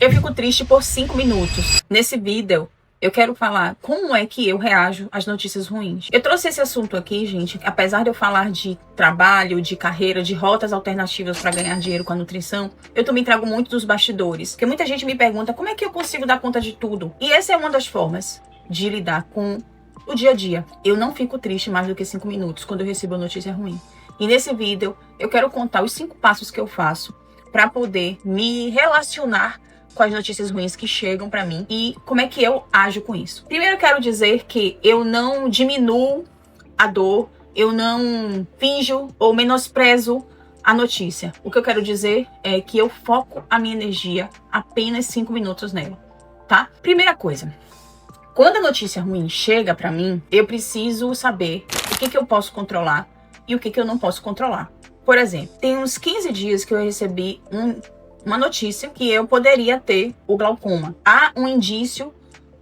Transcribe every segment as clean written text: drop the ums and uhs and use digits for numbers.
Eu fico triste por 5 minutos. Nesse vídeo, eu quero falar como é que eu reajo às notícias ruins. Eu trouxe esse assunto aqui, gente, apesar de eu falar de trabalho, de carreira, de rotas alternativas para ganhar dinheiro com a nutrição, eu também trago muito dos bastidores. Porque muita gente me pergunta como é que eu consigo dar conta de tudo. E essa é uma das formas de lidar com o dia a dia. Eu não fico triste mais do que 5 minutos quando eu recebo uma notícia ruim. E nesse vídeo, eu quero contar os 5 passos que eu faço para poder me relacionar com as notícias ruins que chegam pra mim e como é que eu ajo com isso. Primeiro eu quero dizer que eu não diminuo a dor, eu não finjo ou menosprezo a notícia. O que eu quero dizer é que eu foco a minha energia apenas 5 minutos nela, tá? Primeira coisa, quando a notícia ruim chega pra mim, eu preciso saber o que eu posso controlar e o que eu não posso controlar. Por exemplo, tem uns 15 dias que eu recebi uma notícia que eu poderia ter o glaucoma. Há um indício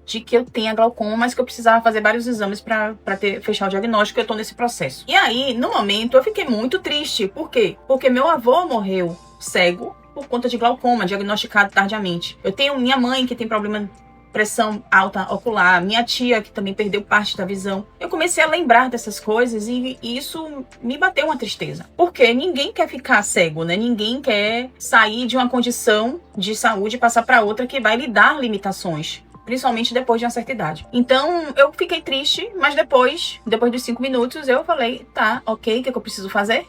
de que eu tenha glaucoma, mas que eu precisava fazer vários exames para fechar o diagnóstico. Eu tô nesse processo. E aí, no momento, eu fiquei muito triste. Por quê? Porque meu avô morreu cego por conta de glaucoma, diagnosticado tardiamente. Eu tenho minha mãe que tem problema pressão alta ocular, minha tia que também perdeu parte da visão. Eu comecei a lembrar dessas coisas e isso me bateu uma tristeza. Porque ninguém quer ficar cego, né? Ninguém quer sair de uma condição de saúde e passar para outra que vai lhe dar limitações, principalmente depois de uma certa idade. Então, eu fiquei triste, mas depois dos 5 minutos, eu falei, tá, ok, o que eu preciso fazer?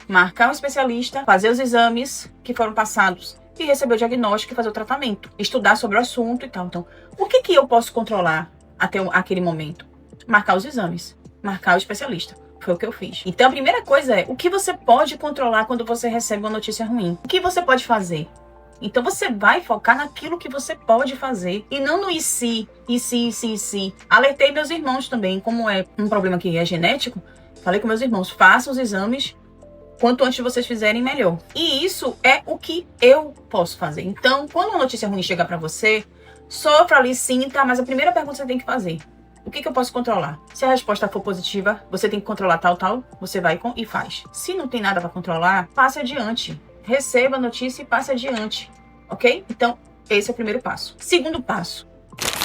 Marcar um especialista, fazer os exames que foram passados e receber o diagnóstico e fazer o tratamento. Estudar sobre o assunto e tal. Então, o que eu posso controlar até aquele momento? Marcar os exames. Marcar o especialista. Foi o que eu fiz. Então, a primeira coisa é, o que você pode controlar quando você recebe uma notícia ruim? O que você pode fazer? Então, você vai focar naquilo que você pode fazer e não no e se. Alertei meus irmãos também, como é um problema que é genético, falei com meus irmãos, façam os exames quanto antes vocês fizerem, melhor. E isso é o que eu posso fazer. Então, quando uma notícia ruim chega pra você, sofra ali, sinta, mas a primeira pergunta você tem que fazer. O que eu posso controlar? Se a resposta for positiva, você tem que controlar tal, você vai e faz. Se não tem nada pra controlar, passe adiante. Receba a notícia e passe adiante. Ok? Então, esse é o primeiro passo. Segundo passo,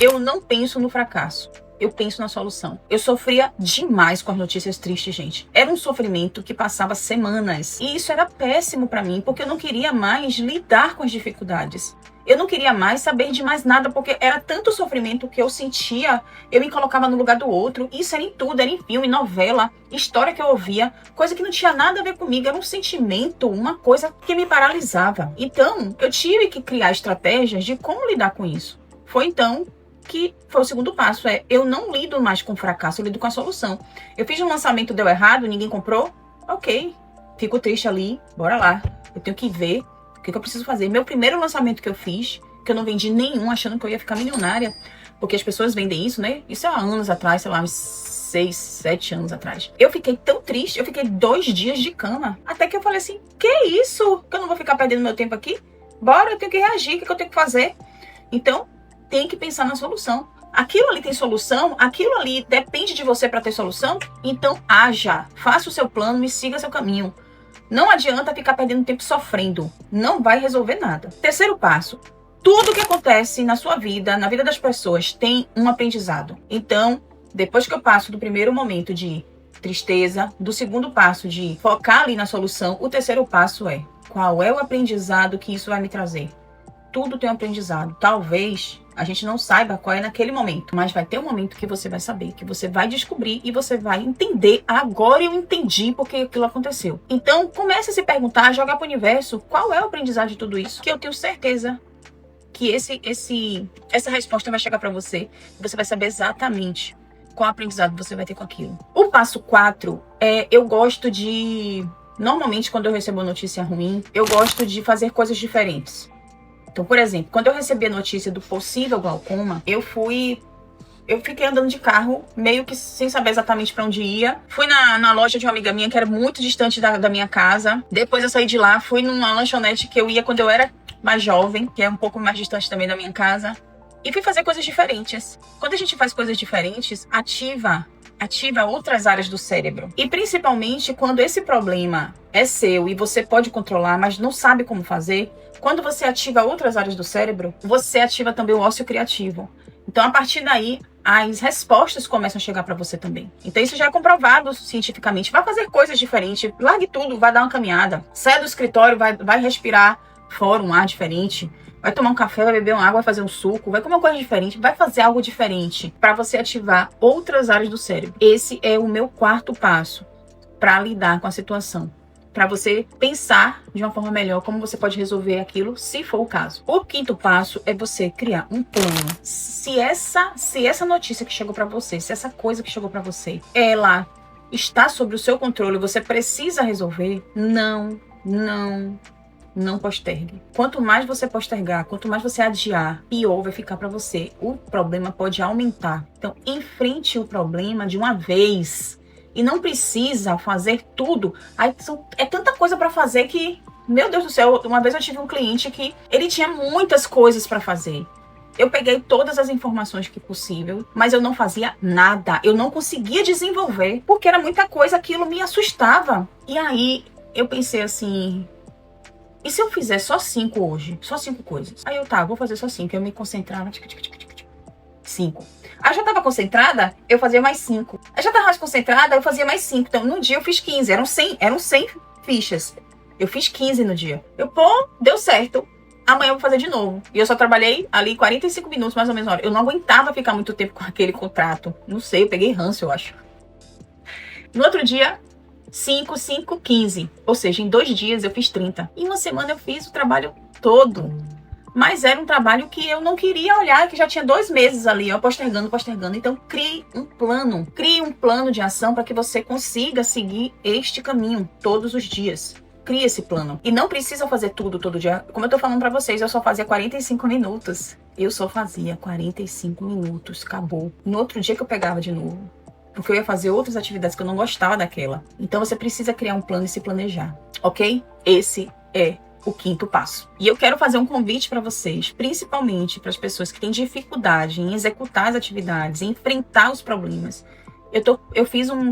eu não penso no fracasso. Eu penso na solução. Eu sofria demais com as notícias tristes, gente. Era um sofrimento que passava semanas. E isso era péssimo pra mim, porque eu não queria mais lidar com as dificuldades. Eu não queria mais saber de mais nada, porque era tanto sofrimento que eu sentia, eu me colocava no lugar do outro. Isso era em tudo, era em filme, novela, história que eu ouvia, coisa que não tinha nada a ver comigo, era um sentimento, uma coisa que me paralisava. Então, eu tive que criar estratégias de como lidar com isso. Foi então que foi o segundo passo, eu não lido mais com fracasso, eu lido com a solução. Eu fiz um lançamento, deu errado, ninguém comprou, ok, fico triste ali, bora lá, eu tenho que ver o que eu preciso fazer. Meu primeiro lançamento que eu fiz, que eu não vendi nenhum, achando que eu ia ficar milionária, porque as pessoas vendem isso, né, isso há anos atrás, sei lá, uns 6, 7 anos atrás. Eu fiquei tão triste, eu fiquei 2 dias de cama, até que eu falei assim, que isso, que eu não vou ficar perdendo meu tempo aqui? Bora, eu tenho que reagir, o que eu tenho que fazer? Então, tem que pensar na solução. Aquilo ali tem solução, aquilo ali depende de você para ter solução, então haja, faça o seu plano e siga seu caminho. Não adianta ficar perdendo tempo sofrendo, não vai resolver nada. Terceiro passo, tudo que acontece na sua vida, na vida das pessoas, tem um aprendizado. Então, depois que eu passo do primeiro momento de tristeza, do segundo passo de focar ali na solução, o terceiro passo é, qual é o aprendizado que isso vai me trazer? Tudo tem um aprendizado. Talvez a gente não saiba qual é naquele momento, mas vai ter um momento que você vai saber, que você vai descobrir e você vai entender. Agora eu entendi porque aquilo aconteceu. Então, comece a se perguntar, jogar para o universo, qual é o aprendizado de tudo isso? Que eu tenho certeza que essa resposta vai chegar para você e você vai saber exatamente qual aprendizado você vai ter com aquilo. O passo 4 é, eu gosto de... Normalmente, quando eu recebo uma notícia ruim, eu gosto de fazer coisas diferentes. Então, por exemplo, quando eu recebi a notícia do possível glaucoma, eu fiquei andando de carro, meio que sem saber exatamente para onde ia. Fui na loja de uma amiga minha, que era muito distante da minha casa. Depois eu saí de lá, fui numa lanchonete que eu ia quando eu era mais jovem, que é um pouco mais distante também da minha casa. E fui fazer coisas diferentes. Quando a gente faz coisas diferentes, ativa outras áreas do cérebro. E principalmente quando esse problema é seu e você pode controlar, mas não sabe como fazer, Quando você ativa outras áreas do cérebro, você ativa também o ócio criativo. Então, a partir daí, as respostas começam a chegar para você também. Então, isso já é comprovado cientificamente. Vai fazer coisas diferentes, largue tudo, vai dar uma caminhada. Sai do escritório, vai respirar fora um ar diferente. Vai tomar um café, vai beber uma água, vai fazer um suco, vai comer uma coisa diferente, vai fazer algo diferente para você ativar outras áreas do cérebro. Esse é o meu quarto passo para lidar com a situação. Para você pensar de uma forma melhor como você pode resolver aquilo, se for o caso. O quinto passo é você criar um plano. Se essa notícia que chegou para você, se essa coisa que chegou para você, ela está sob o seu controle, você precisa resolver, não postergue. Quanto mais você postergar, quanto mais você adiar, pior vai ficar para você. O problema pode aumentar. Então, enfrente o problema de uma vez. E não precisa fazer tudo. É tanta coisa para fazer que, meu Deus do céu, uma vez eu tive um cliente que ele tinha muitas coisas para fazer. Eu peguei todas as informações que possível, mas eu não fazia nada. Eu não conseguia desenvolver, porque era muita coisa, aquilo me assustava. E aí eu pensei assim, e se eu fizer só 5 hoje? Só 5 coisas. Aí vou fazer só 5. Eu me concentrava, 5. Aí eu já tava concentrada, eu fazia mais 5. Aí já tava mais concentrada, eu fazia mais 5. Então, no dia eu fiz 15. Eram 100 fichas. Eu fiz 15 no dia. Deu certo. Amanhã eu vou fazer de novo. E eu só trabalhei ali 45 minutos, mais ou menos. Eu não aguentava ficar muito tempo com aquele contrato. Não sei, eu peguei ranço, eu acho. No outro dia, 5, 15. Ou seja, em 2 dias eu fiz 30. Em uma semana eu fiz o trabalho todo. Mas era um trabalho que eu não queria olhar, que já tinha 2 meses ali, postergando. Então, crie um plano de ação para que você consiga seguir este caminho todos os dias. Crie esse plano. E não precisa fazer tudo todo dia. Como eu tô falando para vocês, eu só fazia 45 minutos. Acabou. No outro dia que eu pegava de novo. Porque eu ia fazer outras atividades que eu não gostava daquela. Então, você precisa criar um plano e se planejar. Ok? Esse é o quinto passo. E eu quero fazer um convite para vocês, principalmente para as pessoas que têm dificuldade em executar as atividades, em enfrentar os problemas.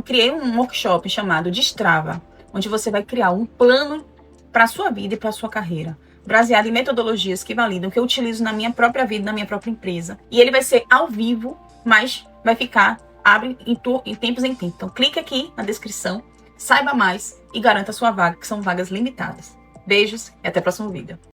Criei um workshop chamado Destrava, onde você vai criar um plano para a sua vida e para a sua carreira, baseado em metodologias que validam, que eu utilizo na minha própria vida, na minha própria empresa. E ele vai ser ao vivo, mas vai abre em tempos em tempos. Então, clique aqui na descrição, saiba mais e garanta a sua vaga, que são vagas limitadas. Beijos e até o próximo vídeo.